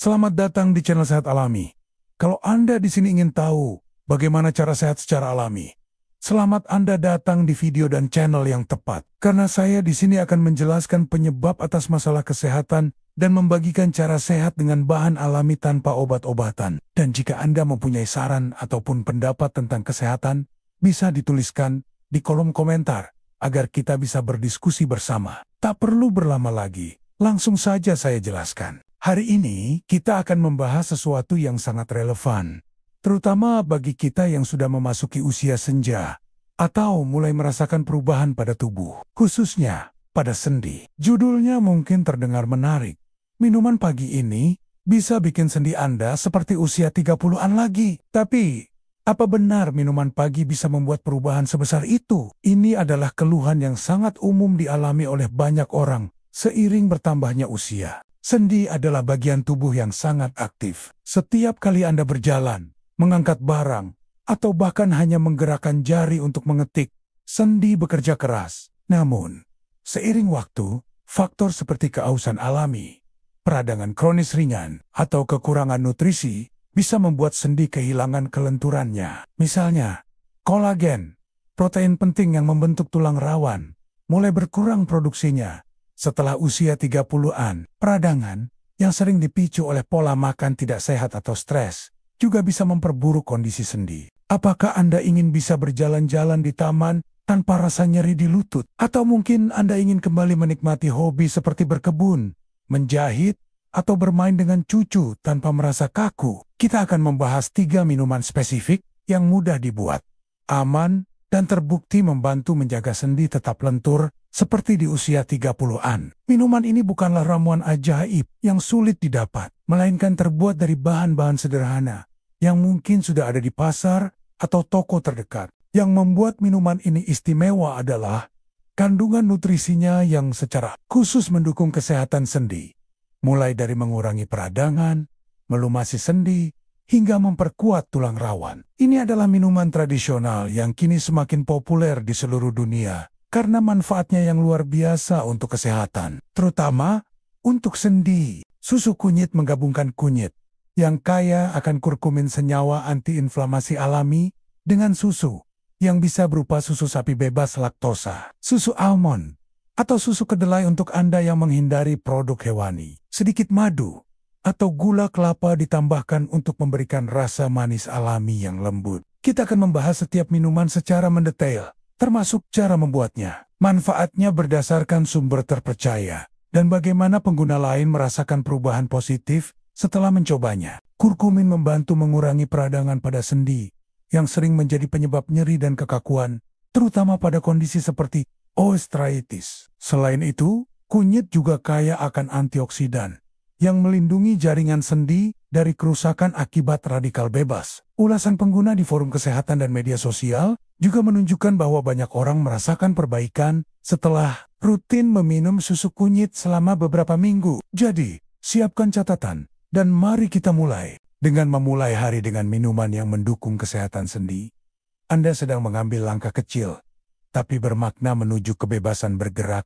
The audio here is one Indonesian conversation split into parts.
Selamat datang di channel Sehat Alami. Kalau Anda di sini ingin tahu bagaimana cara sehat secara alami, selamat Anda datang di video dan channel yang tepat. Karena saya di sini akan menjelaskan penyebab atas masalah kesehatan dan membagikan cara sehat dengan bahan alami tanpa obat-obatan. Dan jika Anda mempunyai saran ataupun pendapat tentang kesehatan, bisa dituliskan di kolom komentar agar kita bisa berdiskusi bersama. Tak perlu berlama lagi, langsung saja saya jelaskan. Hari ini kita akan membahas sesuatu yang sangat relevan, terutama bagi kita yang sudah memasuki usia senja atau mulai merasakan perubahan pada tubuh, khususnya pada sendi. Judulnya mungkin terdengar menarik. Minuman pagi ini bisa bikin sendi Anda seperti usia 30-an lagi. Tapi, apa benar minuman pagi bisa membuat perubahan sebesar itu? Ini adalah keluhan yang sangat umum dialami oleh banyak orang seiring bertambahnya usia. Sendi adalah bagian tubuh yang sangat aktif. Setiap kali Anda berjalan, mengangkat barang, atau bahkan hanya menggerakkan jari untuk mengetik, sendi bekerja keras. Namun, seiring waktu, faktor seperti keausan alami, peradangan kronis ringan, atau kekurangan nutrisi bisa membuat sendi kehilangan kelenturannya. Misalnya, kolagen, protein penting yang membentuk tulang rawan, mulai berkurang produksinya setelah usia 30-an. Peradangan yang sering dipicu oleh pola makan tidak sehat atau stres juga bisa memperburuk kondisi sendi. Apakah Anda ingin bisa berjalan-jalan di taman tanpa rasa nyeri di lutut? Atau mungkin Anda ingin kembali menikmati hobi seperti berkebun, menjahit, atau bermain dengan cucu tanpa merasa kaku? Kita akan membahas 3 minuman spesifik yang mudah dibuat, aman, dan terbukti membantu menjaga sendi tetap lentur seperti di usia 30-an. Minuman ini bukanlah ramuan ajaib yang sulit didapat, melainkan terbuat dari bahan-bahan sederhana yang mungkin sudah ada di pasar atau toko terdekat. Yang membuat minuman ini istimewa adalah kandungan nutrisinya yang secara khusus mendukung kesehatan sendi, mulai dari mengurangi peradangan, melumasi sendi, hingga memperkuat tulang rawan. Ini adalah minuman tradisional yang kini semakin populer di seluruh dunia karena manfaatnya yang luar biasa untuk kesehatan, terutama untuk sendi. Susu kunyit menggabungkan kunyit yang kaya akan kurkumin, senyawa antiinflamasi alami, dengan susu yang bisa berupa susu sapi bebas laktosa, susu almond, atau susu kedelai untuk Anda yang menghindari produk hewani. Sedikit madu atau gula kelapa ditambahkan untuk memberikan rasa manis alami yang lembut. Kita akan membahas setiap minuman secara mendetail, termasuk cara membuatnya, manfaatnya berdasarkan sumber terpercaya, dan bagaimana pengguna lain merasakan perubahan positif setelah mencobanya. Kurkumin membantu mengurangi peradangan pada sendi yang sering menjadi penyebab nyeri dan kekakuan, terutama pada kondisi seperti osteoartritis. Selain itu, kunyit juga kaya akan antioksidan yang melindungi jaringan sendi dari kerusakan akibat radikal bebas. Ulasan pengguna di forum kesehatan dan media sosial juga menunjukkan bahwa banyak orang merasakan perbaikan setelah rutin meminum susu kunyit selama beberapa minggu. Jadi, siapkan catatan dan mari kita mulai. Dengan memulai hari dengan minuman yang mendukung kesehatan sendi, Anda sedang mengambil langkah kecil, tapi bermakna menuju kebebasan bergerak.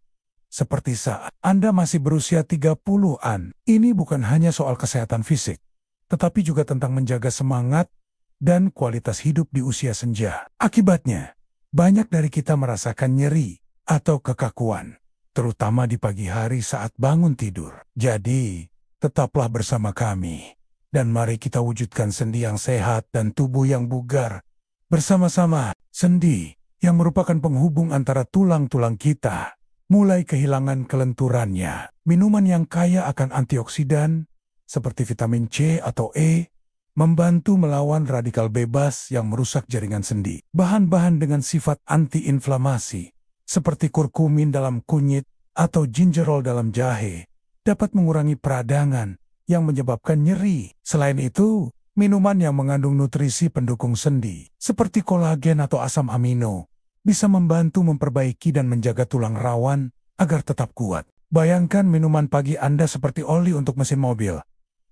Seperti saat Anda masih berusia 30-an, ini bukan hanya soal kesehatan fisik, tetapi juga tentang menjaga semangat dan kualitas hidup di usia senja. Akibatnya, banyak dari kita merasakan nyeri atau kekakuan, terutama di pagi hari saat bangun tidur. Jadi, tetaplah bersama kami, dan mari kita wujudkan sendi yang sehat dan tubuh yang bugar. Bersama-sama, sendi yang merupakan penghubung antara tulang-tulang kita mulai kehilangan kelenturannya. Minuman yang kaya akan antioksidan, seperti vitamin C atau E, membantu melawan radikal bebas yang merusak jaringan sendi. Bahan-bahan dengan sifat antiinflamasi, seperti kurkumin dalam kunyit atau gingerol dalam jahe, dapat mengurangi peradangan yang menyebabkan nyeri. Selain itu, minuman yang mengandung nutrisi pendukung sendi, seperti kolagen atau asam amino, bisa membantu memperbaiki dan menjaga tulang rawan agar tetap kuat. Bayangkan minuman pagi Anda seperti oli untuk mesin mobil.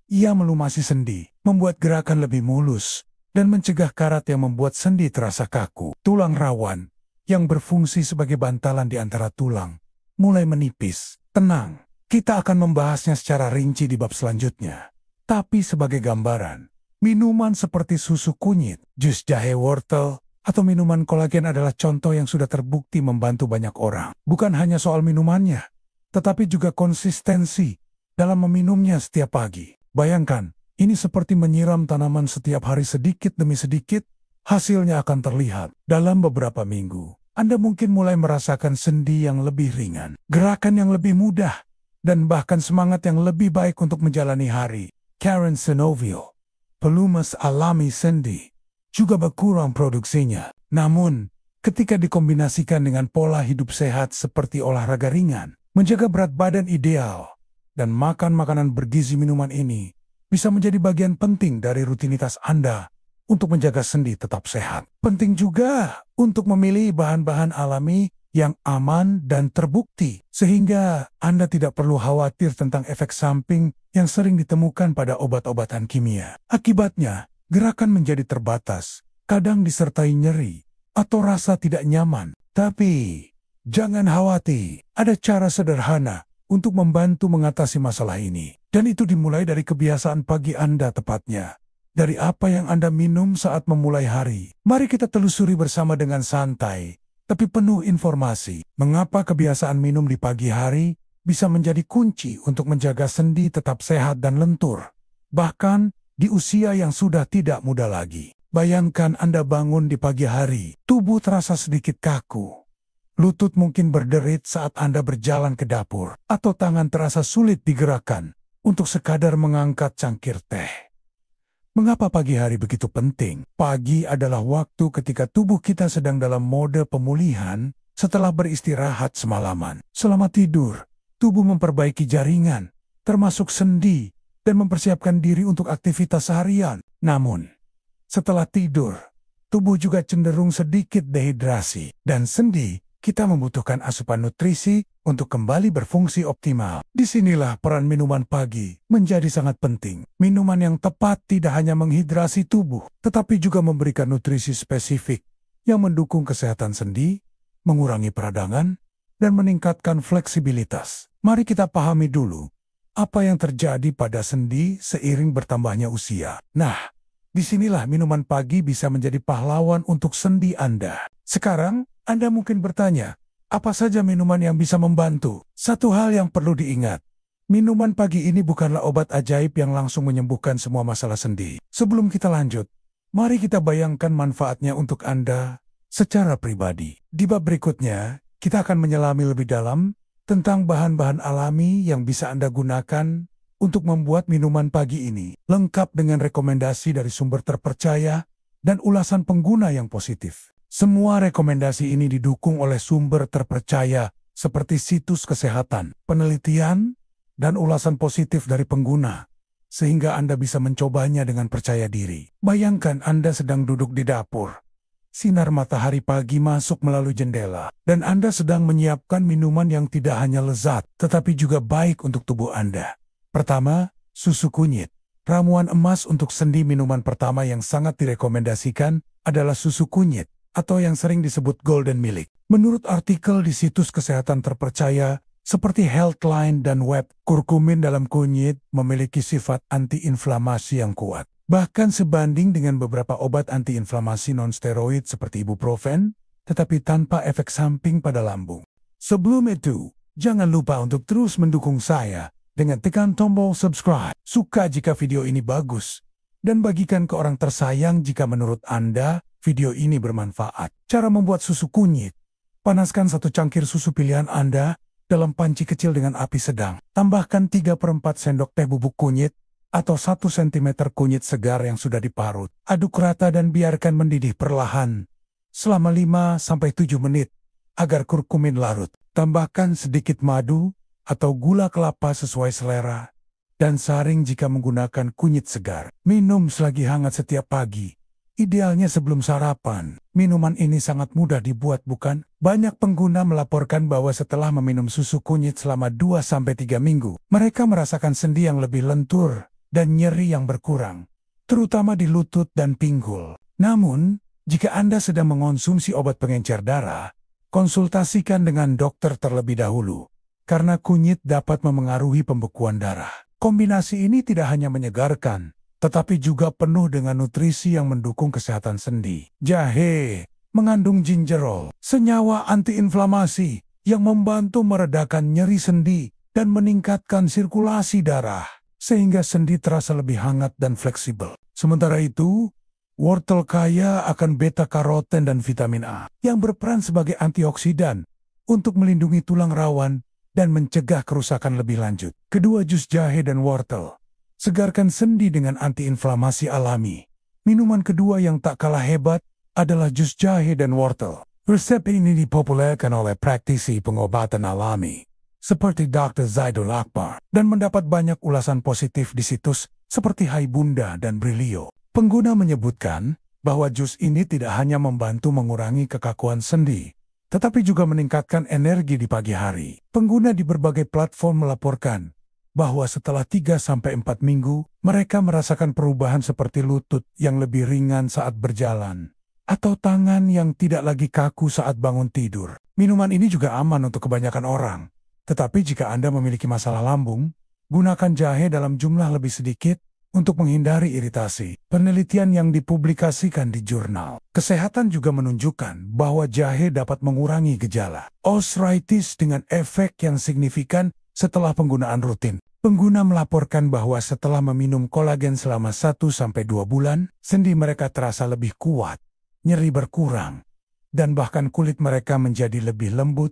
Ia melumasi sendi, membuat gerakan lebih mulus, dan mencegah karat yang membuat sendi terasa kaku. Tulang rawan, yang berfungsi sebagai bantalan di antara tulang, mulai menipis. Tenang, kita akan membahasnya secara rinci di bab selanjutnya. Tapi sebagai gambaran, minuman seperti susu kunyit, jus jahe wortel, atau minuman kolagen adalah contoh yang sudah terbukti membantu banyak orang. Bukan hanya soal minumannya, tetapi juga konsistensi dalam meminumnya setiap pagi. Bayangkan, ini seperti menyiram tanaman setiap hari sedikit demi sedikit, hasilnya akan terlihat. Dalam beberapa minggu, Anda mungkin mulai merasakan sendi yang lebih ringan, gerakan yang lebih mudah, dan bahkan semangat yang lebih baik untuk menjalani hari. Karen Senovio, pelumas alami sendi, juga berkurang produksinya. Namun, ketika dikombinasikan dengan pola hidup sehat seperti olahraga ringan, menjaga berat badan ideal, dan makan makanan bergizi, minuman ini bisa menjadi bagian penting dari rutinitas Anda untuk menjaga sendi tetap sehat. Penting juga untuk memilih bahan-bahan alami yang aman dan terbukti, sehingga Anda tidak perlu khawatir tentang efek samping yang sering ditemukan pada obat-obatan kimia. Akibatnya, gerakan menjadi terbatas, kadang disertai nyeri atau rasa tidak nyaman. Tapi, jangan khawatir, ada cara sederhana untuk membantu mengatasi masalah ini. Dan itu dimulai dari kebiasaan pagi Anda tepatnya. Dari apa yang Anda minum saat memulai hari. Mari kita telusuri bersama dengan santai, tapi penuh informasi. Mengapa kebiasaan minum di pagi hari bisa menjadi kunci untuk menjaga sendi tetap sehat dan lentur. Bahkan, di usia yang sudah tidak muda lagi. Bayangkan Anda bangun di pagi hari, tubuh terasa sedikit kaku. Lutut mungkin berderit saat Anda berjalan ke dapur, atau tangan terasa sulit digerakkan untuk sekadar mengangkat cangkir teh. Mengapa pagi hari begitu penting? Pagi adalah waktu ketika tubuh kita sedang dalam mode pemulihan setelah beristirahat semalaman. Selama tidur, tubuh memperbaiki jaringan, termasuk sendi, dan mempersiapkan diri untuk aktivitas seharian. Namun, setelah tidur, tubuh juga cenderung sedikit dehidrasi, dan sendi kita membutuhkan asupan nutrisi untuk kembali berfungsi optimal. Disinilah peran minuman pagi menjadi sangat penting. Minuman yang tepat tidak hanya menghidrasi tubuh, tetapi juga memberikan nutrisi spesifik yang mendukung kesehatan sendi, mengurangi peradangan, dan meningkatkan fleksibilitas. Mari kita pahami dulu apa yang terjadi pada sendi seiring bertambahnya usia. Nah, disinilah minuman pagi bisa menjadi pahlawan untuk sendi Anda. Sekarang, Anda mungkin bertanya, apa saja minuman yang bisa membantu? Satu hal yang perlu diingat, minuman pagi ini bukanlah obat ajaib yang langsung menyembuhkan semua masalah sendi. Sebelum kita lanjut, mari kita bayangkan manfaatnya untuk Anda secara pribadi. Di bab berikutnya, kita akan menyelami lebih dalam tentang bahan-bahan alami yang bisa Anda gunakan untuk membuat minuman pagi ini, lengkap dengan rekomendasi dari sumber terpercaya dan ulasan pengguna yang positif. Semua rekomendasi ini didukung oleh sumber terpercaya seperti situs kesehatan, penelitian, dan ulasan positif dari pengguna, sehingga Anda bisa mencobanya dengan percaya diri. Bayangkan Anda sedang duduk di dapur. Sinar matahari pagi masuk melalui jendela, dan Anda sedang menyiapkan minuman yang tidak hanya lezat, tetapi juga baik untuk tubuh Anda. Pertama, susu kunyit. Ramuan emas untuk sendi. Minuman pertama yang sangat direkomendasikan adalah susu kunyit, atau yang sering disebut golden milk. Menurut artikel di situs kesehatan terpercaya, seperti Healthline dan Web, kurkumin dalam kunyit memiliki sifat antiinflamasi yang kuat. Bahkan sebanding dengan beberapa obat antiinflamasi non-steroid seperti ibuprofen, tetapi tanpa efek samping pada lambung. Sebelum itu, jangan lupa untuk terus mendukung saya dengan tekan tombol subscribe. Suka jika video ini bagus, dan bagikan ke orang tersayang jika menurut Anda video ini bermanfaat. Cara membuat susu kunyit. Panaskan satu cangkir susu pilihan Anda dalam panci kecil dengan api sedang. Tambahkan 3/4 sendok teh bubuk kunyit, atau 1 cm kunyit segar yang sudah diparut. Aduk rata dan biarkan mendidih perlahan selama 5-7 menit agar kurkumin larut. Tambahkan sedikit madu atau gula kelapa sesuai selera, dan saring jika menggunakan kunyit segar. Minum selagi hangat setiap pagi, idealnya sebelum sarapan. Minuman ini sangat mudah dibuat, bukan? Banyak pengguna melaporkan bahwa setelah meminum susu kunyit selama 2-3 minggu, mereka merasakan sendi yang lebih lentur dan nyeri yang berkurang, terutama di lutut dan pinggul. Namun, jika Anda sedang mengonsumsi obat pengencer darah, konsultasikan dengan dokter terlebih dahulu, karena kunyit dapat memengaruhi pembekuan darah. Kombinasi ini tidak hanya menyegarkan, tetapi juga penuh dengan nutrisi yang mendukung kesehatan sendi. Jahe mengandung gingerol, senyawa antiinflamasi yang membantu meredakan nyeri sendi dan meningkatkan sirkulasi darah, sehingga sendi terasa lebih hangat dan fleksibel. Sementara itu, wortel kaya akan beta-karoten dan vitamin A yang berperan sebagai antioksidan untuk melindungi tulang rawan dan mencegah kerusakan lebih lanjut. Kedua jus jahe dan wortel segarkan sendi dengan antiinflamasi alami. Minuman kedua yang tak kalah hebat adalah jus jahe dan wortel. Resep ini dipopulerkan oleh praktisi pengobatan alami seperti Dr. Zaidul Akbar dan mendapat banyak ulasan positif di situs seperti Hai Bunda dan Brilio. Pengguna menyebutkan bahwa jus ini tidak hanya membantu mengurangi kekakuan sendi, tetapi juga meningkatkan energi di pagi hari. Pengguna di berbagai platform melaporkan bahwa setelah 3-4 minggu, mereka merasakan perubahan seperti lutut yang lebih ringan saat berjalan, atau tangan yang tidak lagi kaku saat bangun tidur. Minuman ini juga aman untuk kebanyakan orang. Tetapi jika Anda memiliki masalah lambung, gunakan jahe dalam jumlah lebih sedikit untuk menghindari iritasi. Penelitian yang dipublikasikan di jurnal kesehatan juga menunjukkan bahwa jahe dapat mengurangi gejala arthritis dengan efek yang signifikan setelah penggunaan rutin. Pengguna melaporkan bahwa setelah meminum kolagen selama 1-2 bulan, sendi mereka terasa lebih kuat, nyeri berkurang, dan bahkan kulit mereka menjadi lebih lembut.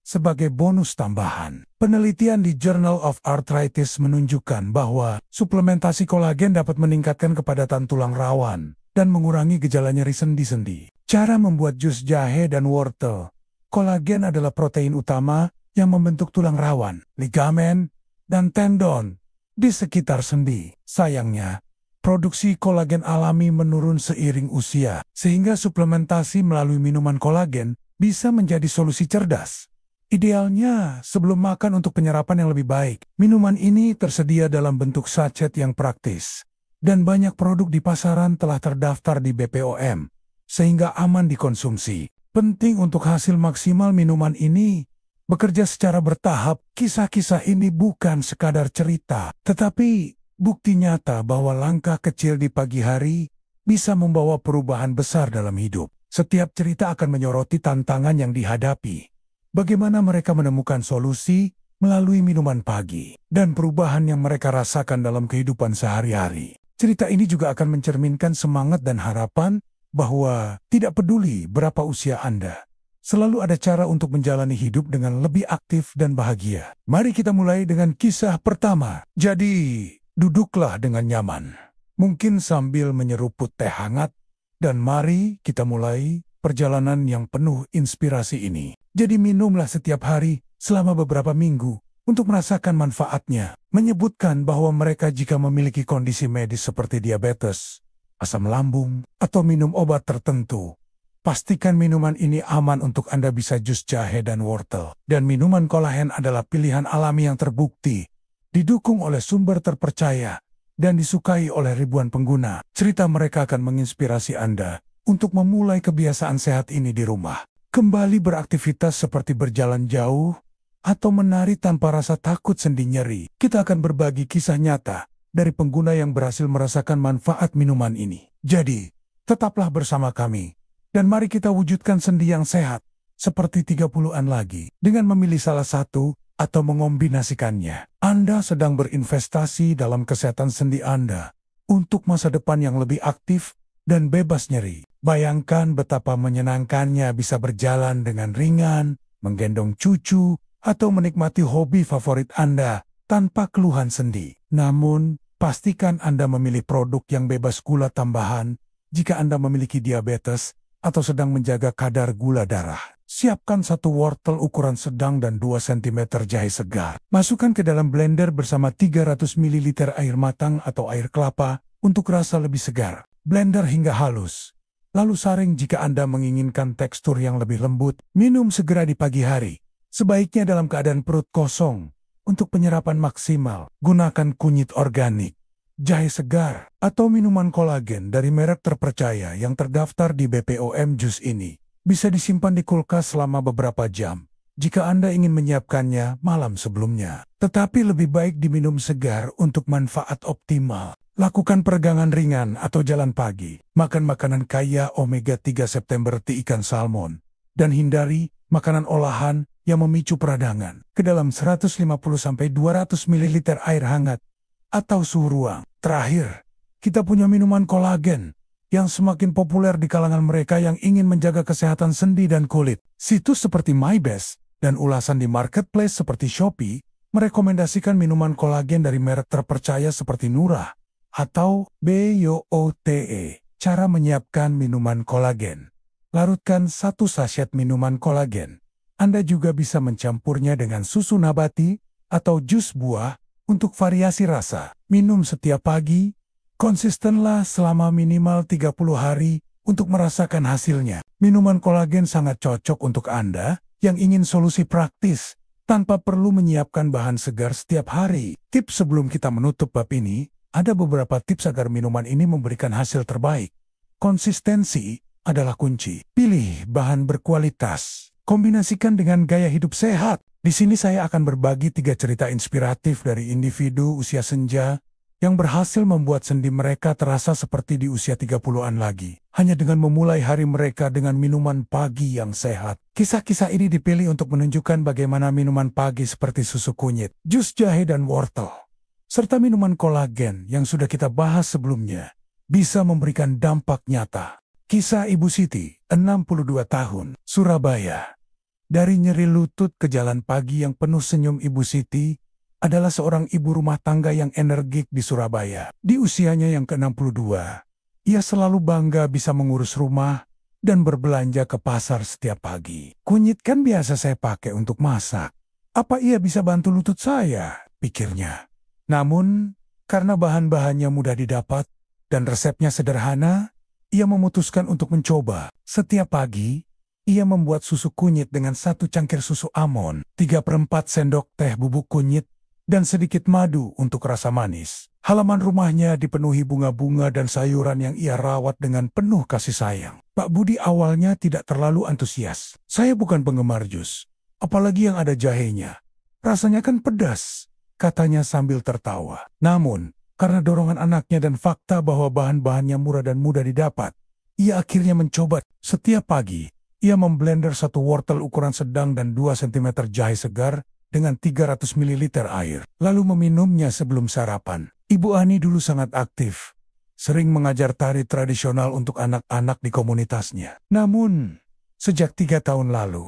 Sebagai bonus tambahan, penelitian di Journal of Arthritis menunjukkan bahwa suplementasi kolagen dapat meningkatkan kepadatan tulang rawan dan mengurangi gejala nyeri sendi-sendi. Cara membuat jus jahe dan wortel. Kolagen adalah protein utama yang membentuk tulang rawan, ligamen, dan tendon di sekitar sendi. Sayangnya, produksi kolagen alami menurun seiring usia, sehingga suplementasi melalui minuman kolagen bisa menjadi solusi cerdas. Idealnya, sebelum makan untuk penyerapan yang lebih baik, minuman ini tersedia dalam bentuk sachet yang praktis. Dan banyak produk di pasaran telah terdaftar di BPOM, sehingga aman dikonsumsi. Penting untuk hasil maksimal minuman ini bekerja secara bertahap. Kisah-kisah ini bukan sekadar cerita, tetapi bukti nyata bahwa langkah kecil di pagi hari bisa membawa perubahan besar dalam hidup. Setiap cerita akan menyoroti tantangan yang dihadapi. Bagaimana mereka menemukan solusi melalui minuman pagi dan perubahan yang mereka rasakan dalam kehidupan sehari-hari. Cerita ini juga akan mencerminkan semangat dan harapan bahwa tidak peduli berapa usia Anda, selalu ada cara untuk menjalani hidup dengan lebih aktif dan bahagia. Mari kita mulai dengan kisah pertama. Jadi, duduklah dengan nyaman, mungkin sambil menyeruput teh hangat, dan mari kita mulai perjalanan yang penuh inspirasi ini. Jadi minumlah setiap hari selama beberapa minggu untuk merasakan manfaatnya. Menyebutkan bahwa mereka jika memiliki kondisi medis seperti diabetes, asam lambung, atau minum obat tertentu, pastikan minuman ini aman untuk Anda. Bisa jus jahe dan wortel. Dan minuman kolagen adalah pilihan alami yang terbukti, didukung oleh sumber terpercaya, dan disukai oleh ribuan pengguna. Cerita mereka akan menginspirasi Anda untuk memulai kebiasaan sehat ini di rumah. Kembali beraktivitas seperti berjalan jauh atau menari tanpa rasa takut sendi nyeri. Kita akan berbagi kisah nyata dari pengguna yang berhasil merasakan manfaat minuman ini. Jadi, tetaplah bersama kami dan mari kita wujudkan sendi yang sehat seperti 30-an lagi dengan memilih salah satu atau mengombinasikannya. Anda sedang berinvestasi dalam kesehatan sendi Anda untuk masa depan yang lebih aktif dan bebas nyeri. Bayangkan betapa menyenangkannya bisa berjalan dengan ringan, menggendong cucu, atau menikmati hobi favorit Anda tanpa keluhan sendi. Namun, pastikan Anda memilih produk yang bebas gula tambahan jika Anda memiliki diabetes atau sedang menjaga kadar gula darah. Siapkan 1 wortel ukuran sedang dan 2 cm jahe segar. Masukkan ke dalam blender bersama 300 ml air matang atau air kelapa untuk rasa lebih segar. Blender hingga halus. Lalu saring jika Anda menginginkan tekstur yang lebih lembut. Minum segera di pagi hari. Sebaiknya dalam keadaan perut kosong. Untuk penyerapan maksimal, gunakan kunyit organik, jahe segar, atau minuman kolagen dari merek terpercaya yang terdaftar di BPOM. Jus ini bisa disimpan di kulkas selama beberapa jam jika Anda ingin menyiapkannya malam sebelumnya. Tetapi lebih baik diminum segar untuk manfaat optimal. Lakukan peregangan ringan atau jalan pagi. Makan makanan kaya omega-3 seperti ikan salmon. Dan hindari makanan olahan yang memicu peradangan. Ke dalam 150-200 ml air hangat atau suhu ruang. Terakhir, kita punya minuman kolagen yang semakin populer di kalangan mereka yang ingin menjaga kesehatan sendi dan kulit. Situs seperti MyBest dan ulasan di marketplace seperti Shopee merekomendasikan minuman kolagen dari merek terpercaya seperti Nura atau BYOTE. Cara menyiapkan minuman kolagen. Larutkan 1 sachet minuman kolagen. Anda juga bisa mencampurnya dengan susu nabati atau jus buah untuk variasi rasa. Minum setiap pagi. Konsistenlah selama minimal 30 hari untuk merasakan hasilnya. Minuman kolagen sangat cocok untuk Anda yang ingin solusi praktis tanpa perlu menyiapkan bahan segar setiap hari. Tips sebelum kita menutup bab ini, ada beberapa tips agar minuman ini memberikan hasil terbaik. Konsistensi adalah kunci. Pilih bahan berkualitas. Kombinasikan dengan gaya hidup sehat. Di sini saya akan berbagi 3 cerita inspiratif dari individu usia senja yang berhasil membuat sendi mereka terasa seperti di usia 30-an lagi. Hanya dengan memulai hari mereka dengan minuman pagi yang sehat. Kisah-kisah ini dipilih untuk menunjukkan bagaimana minuman pagi seperti susu kunyit, jus jahe dan wortel, serta minuman kolagen yang sudah kita bahas sebelumnya, bisa memberikan dampak nyata. Kisah Ibu Siti, 62 tahun, Surabaya. Dari nyeri lutut ke jalan pagi yang penuh senyum, Ibu Siti adalah seorang ibu rumah tangga yang energik di Surabaya. Di usianya yang ke-62, ia selalu bangga bisa mengurus rumah dan berbelanja ke pasar setiap pagi. Kunyit kan biasa saya pakai untuk masak. Apa ia bisa bantu lutut saya? Pikirnya. Namun, karena bahan-bahannya mudah didapat dan resepnya sederhana, ia memutuskan untuk mencoba. Setiap pagi, ia membuat susu kunyit dengan 1 cangkir susu almond, 3/4 sendok teh bubuk kunyit, dan sedikit madu untuk rasa manis. Halaman rumahnya dipenuhi bunga-bunga dan sayuran yang ia rawat dengan penuh kasih sayang. Pak Budi awalnya tidak terlalu antusias. Saya bukan penggemar jus, apalagi yang ada jahenya. Rasanya kan pedas, katanya sambil tertawa. Namun, karena dorongan anaknya dan fakta bahwa bahan-bahannya murah dan mudah didapat, ia akhirnya mencoba. Setiap pagi, ia memblender 1 wortel ukuran sedang dan 2 cm jahe segar dengan 300 ml air, lalu meminumnya sebelum sarapan. Ibu Ani dulu sangat aktif, sering mengajar tari tradisional untuk anak-anak di komunitasnya. Namun, sejak 3 tahun lalu,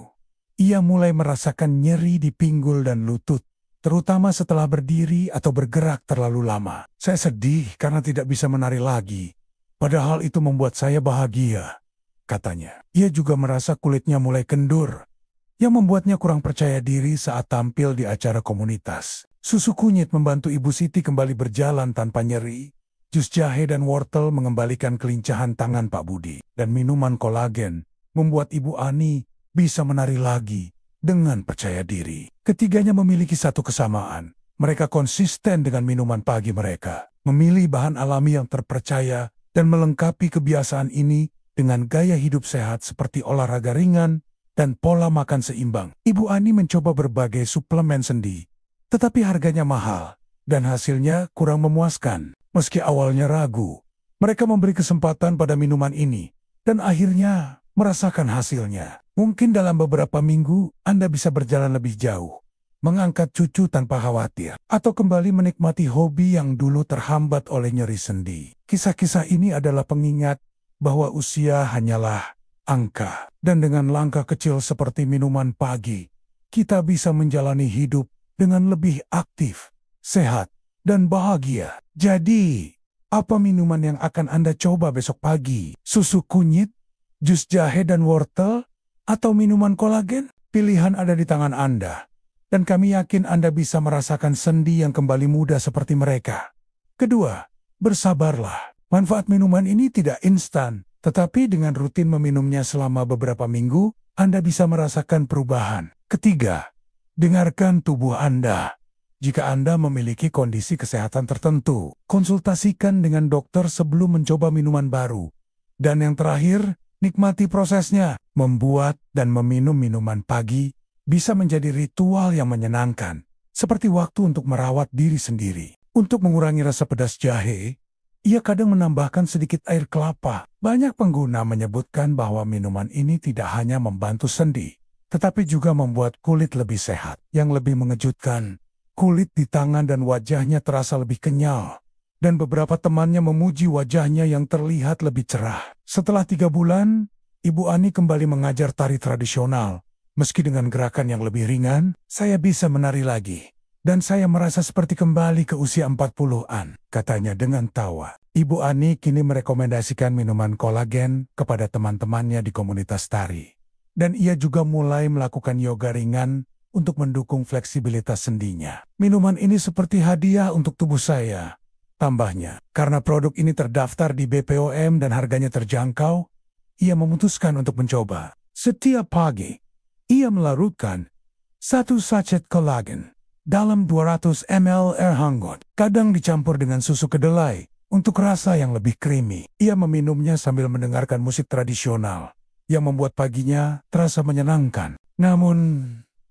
ia mulai merasakan nyeri di pinggul dan lutut, terutama setelah berdiri atau bergerak terlalu lama. Saya sedih karena tidak bisa menari lagi, padahal itu membuat saya bahagia, katanya. Ia juga merasa kulitnya mulai kendur, yang membuatnya kurang percaya diri saat tampil di acara komunitas. Susu kunyit membantu Ibu Siti kembali berjalan tanpa nyeri. Jus jahe dan wortel mengembalikan kelincahan tangan Pak Budi. Dan minuman kolagen membuat Ibu Ani bisa menari lagi dengan percaya diri. Ketiganya memiliki satu kesamaan. Mereka konsisten dengan minuman pagi mereka. Memilih bahan alami yang terpercaya dan melengkapi kebiasaan ini dengan gaya hidup sehat seperti olahraga ringan dan pola makan seimbang. Ibu Ani mencoba berbagai suplemen sendi, tetapi harganya mahal dan hasilnya kurang memuaskan. Meski awalnya ragu, mereka memberi kesempatan pada minuman ini dan akhirnya merasakan hasilnya. Mungkin dalam beberapa minggu Anda bisa berjalan lebih jauh, mengangkat cucu tanpa khawatir, atau kembali menikmati hobi yang dulu terhambat oleh nyeri sendi. Kisah-kisah ini adalah pengingat bahwa usia hanyalah angka, dan dengan langkah kecil seperti minuman pagi, kita bisa menjalani hidup dengan lebih aktif, sehat, dan bahagia. Jadi, apa minuman yang akan Anda coba besok pagi? Susu kunyit, jus jahe dan wortel, atau minuman kolagen? Pilihan ada di tangan Anda, dan kami yakin Anda bisa merasakan sendi yang kembali muda seperti mereka. Kedua, bersabarlah. Manfaat minuman ini tidak instan, tetapi dengan rutin meminumnya selama beberapa minggu, Anda bisa merasakan perubahan. Ketiga, dengarkan tubuh Anda. Jika Anda memiliki kondisi kesehatan tertentu, konsultasikan dengan dokter sebelum mencoba minuman baru. Dan yang terakhir, nikmati prosesnya. Membuat dan meminum minuman pagi bisa menjadi ritual yang menyenangkan, seperti waktu untuk merawat diri sendiri. Untuk mengurangi rasa pedas jahe, ia kadang menambahkan sedikit air kelapa. Banyak pengguna menyebutkan bahwa minuman ini tidak hanya membantu sendi, tetapi juga membuat kulit lebih sehat. Yang lebih mengejutkan, kulit di tangan dan wajahnya terasa lebih kenyal, dan beberapa temannya memuji wajahnya yang terlihat lebih cerah. Setelah 3 bulan, Ibu Ani kembali mengajar tari tradisional. Meski dengan gerakan yang lebih ringan, saya bisa menari lagi. Dan saya merasa seperti kembali ke usia 40-an, katanya dengan tawa. Ibu Ani kini merekomendasikan minuman kolagen kepada teman-temannya di komunitas tari. Dan ia juga mulai melakukan yoga ringan untuk mendukung fleksibilitas sendinya. Minuman ini seperti hadiah untuk tubuh saya, tambahnya. Karena produk ini terdaftar di BPOM dan harganya terjangkau, ia memutuskan untuk mencoba. Setiap pagi, ia melarutkan 1 sachet kolagen dalam 200 ml air hangat, kadang dicampur dengan susu kedelai untuk rasa yang lebih creamy. Ia meminumnya sambil mendengarkan musik tradisional yang membuat paginya terasa menyenangkan. Namun,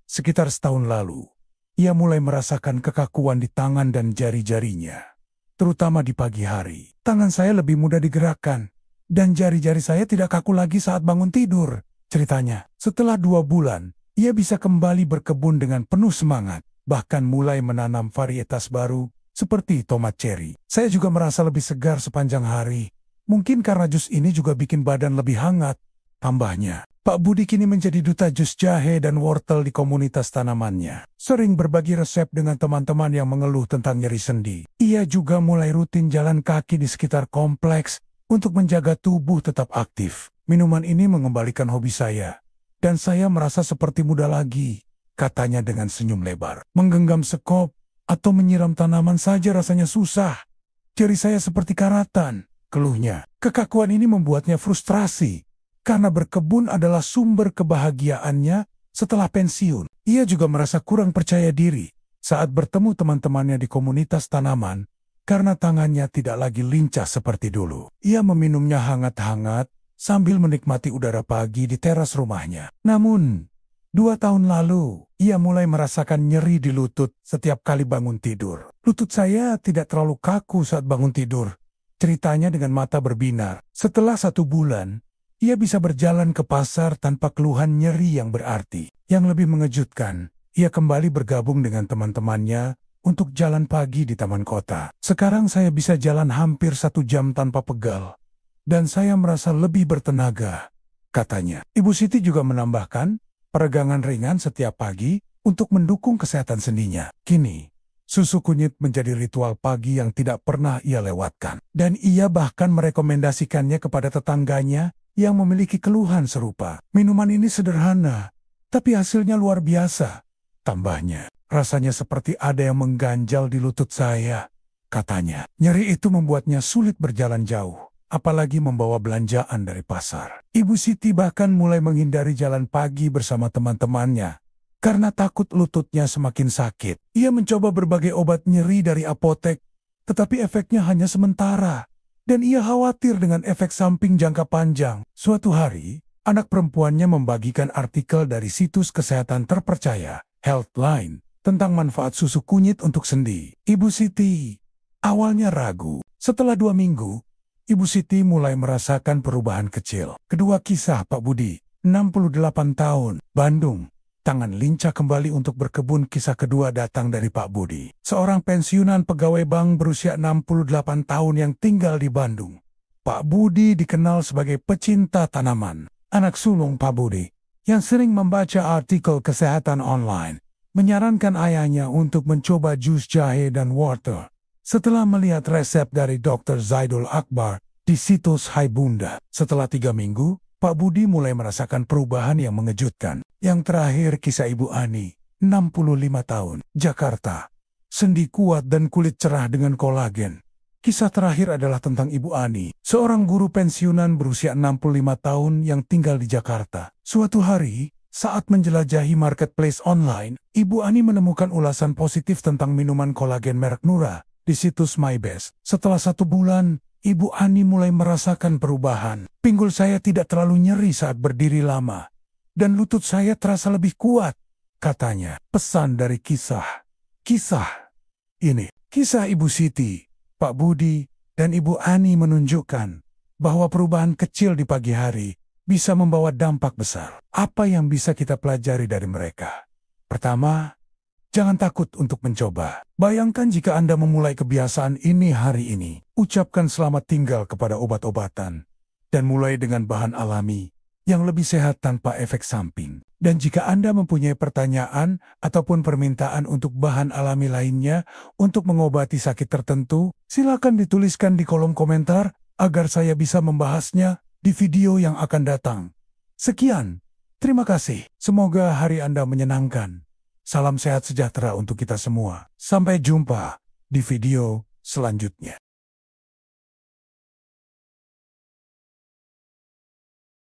sekitar setahun lalu, ia mulai merasakan kekakuan di tangan dan jari-jarinya, terutama di pagi hari. Tangan saya lebih mudah digerakkan, dan jari-jari saya tidak kaku lagi saat bangun tidur, ceritanya. Setelah 2 bulan, ia bisa kembali berkebun dengan penuh semangat, bahkan mulai menanam varietas baru seperti tomat cherry. Saya juga merasa lebih segar sepanjang hari. Mungkin karena jus ini juga bikin badan lebih hangat, tambahnya. Pak Budi kini menjadi duta jus jahe dan wortel di komunitas tanamannya. Sering berbagi resep dengan teman-teman yang mengeluh tentang nyeri sendi. Ia juga mulai rutin jalan kaki di sekitar kompleks untuk menjaga tubuh tetap aktif. Minuman ini mengembalikan hobi saya, dan saya merasa seperti muda lagi, katanya dengan senyum lebar. Menggenggam sekop atau menyiram tanaman saja rasanya susah. Jari saya seperti karatan, keluhnya. Kekakuan ini membuatnya frustrasi, karena berkebun adalah sumber kebahagiaannya setelah pensiun. Ia juga merasa kurang percaya diri saat bertemu teman-temannya di komunitas tanaman, karena tangannya tidak lagi lincah seperti dulu. Ia meminumnya hangat-hangat sambil menikmati udara pagi di teras rumahnya. Namun, 2 tahun lalu, ia mulai merasakan nyeri di lutut setiap kali bangun tidur. Lutut saya tidak terlalu kaku saat bangun tidur, ceritanya dengan mata berbinar. Setelah 1 bulan, ia bisa berjalan ke pasar tanpa keluhan nyeri yang berarti. Yang lebih mengejutkan, ia kembali bergabung dengan teman-temannya untuk jalan pagi di taman kota. Sekarang saya bisa jalan hampir 1 jam tanpa pegal, dan saya merasa lebih bertenaga, katanya. Ibu Siti juga menambahkan peregangan ringan setiap pagi untuk mendukung kesehatan sendinya. Kini, susu kunyit menjadi ritual pagi yang tidak pernah ia lewatkan. Dan ia bahkan merekomendasikannya kepada tetangganya yang memiliki keluhan serupa. Minuman ini sederhana, tapi hasilnya luar biasa, tambahnya. Rasanya seperti ada yang mengganjal di lutut saya, katanya. Nyeri itu membuatnya sulit berjalan jauh, apalagi membawa belanjaan dari pasar. Ibu Siti bahkan mulai menghindari jalan pagi bersama teman-temannya karena takut lututnya semakin sakit. Ia mencoba berbagai obat nyeri dari apotek, tetapi efeknya hanya sementara, dan ia khawatir dengan efek samping jangka panjang. Suatu hari, anak perempuannya membagikan artikel dari situs kesehatan terpercaya, Healthline, tentang manfaat susu kunyit untuk sendi. Ibu Siti awalnya ragu. Setelah 2 minggu, Ibu Siti mulai merasakan perubahan kecil. Kedua kisah Pak Budi, 68 tahun, Bandung. Tangan lincah kembali untuk berkebun. Kisah kedua datang dari Pak Budi, seorang pensiunan pegawai bank berusia 68 tahun yang tinggal di Bandung. Pak Budi dikenal sebagai pecinta tanaman. Anak sulung Pak Budi, yang sering membaca artikel kesehatan online, menyarankan ayahnya untuk mencoba jus jahe dan wortel. Setelah melihat resep dari Dr. Zaidul Akbar di situs Hai Bunda, setelah 3 minggu, Pak Budi mulai merasakan perubahan yang mengejutkan. Yang terakhir kisah Ibu Ani, 65 tahun, Jakarta. Sendi kuat dan kulit cerah dengan kolagen. Kisah terakhir adalah tentang Ibu Ani, seorang guru pensiunan berusia 65 tahun yang tinggal di Jakarta. Suatu hari, saat menjelajahi marketplace online, Ibu Ani menemukan ulasan positif tentang minuman kolagen merek Nura di situs MyBest. Setelah 1 bulan, Ibu Ani mulai merasakan perubahan. Pinggul saya tidak terlalu nyeri saat berdiri lama, dan lutut saya terasa lebih kuat. katanya. Pesan dari kisah. Kisah ini, kisah Ibu Siti, Pak Budi, dan Ibu Ani menunjukkan bahwa perubahan kecil di pagi hari bisa membawa dampak besar. Apa yang bisa kita pelajari dari mereka? Pertama, jangan takut untuk mencoba. Bayangkan jika Anda memulai kebiasaan ini hari ini. Ucapkan selamat tinggal kepada obat-obatan dan mulai dengan bahan alami yang lebih sehat tanpa efek samping. Dan jika Anda mempunyai pertanyaan ataupun permintaan untuk bahan alami lainnya untuk mengobati sakit tertentu, silakan dituliskan di kolom komentar agar saya bisa membahasnya di video yang akan datang. Sekian, terima kasih. Semoga hari Anda menyenangkan. Salam sehat sejahtera untuk kita semua. Sampai jumpa di video selanjutnya.